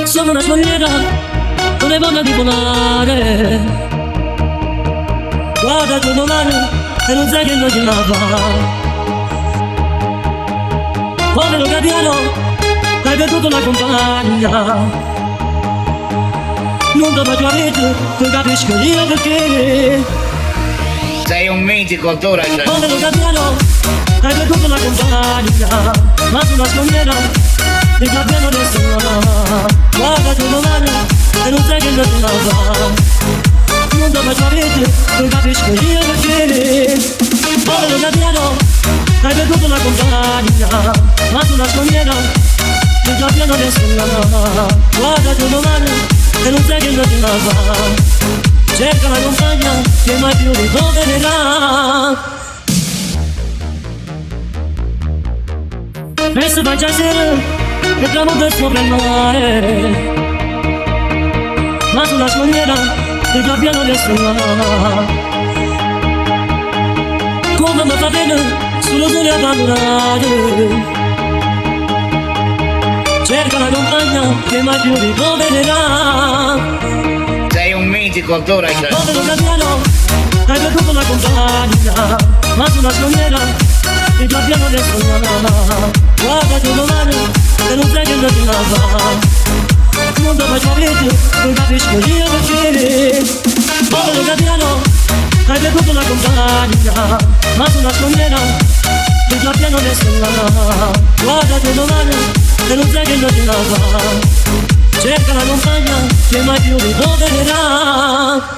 Sono una spalliera con le voglia di volare. Guarda il tuo domani e non sai che non ti lava. Povero Gabriano, hai perduto la compagna. Non dopo tua vita, tu capisci io perché. Sei un mitico, tu ragione. Povero Gabriano, hai perduto la compagna. Ma sulla scogliera il Gabriano resta là. Guarda tu domani e non sai che non ti lava. Non dopo tua vita, tu capisci io perché. Povero Gabriano, hai perduto la compagna. Ma sulla scogliera il Gabriano resta là. Guarda tu domani e non sai che non ti lava. Cerca la compagna che mai più ritroverà. E se vai già sera e tramonta sopra il mare, ma sulla scogliera il Gabbiano resta là. Come mi fa bene sullo sole a parlare. Cerca la compagna che mai più ritroverà. Sei un mitico, tu ragione. Povero Gabriano, hai perduto la compagna. Ma sulla scogliera il Gabbiano resta là. Guarda tu domani e non sai che non ti lava. Non dopo tua vita, non capisco io perché. Povero Gabriano, hai perduto la compagna. Ma sulla scogliera il Gabbiano resta là. Guarda tu domani e non sai che non ti lava. Cerca la compagna che mai più ritroverà.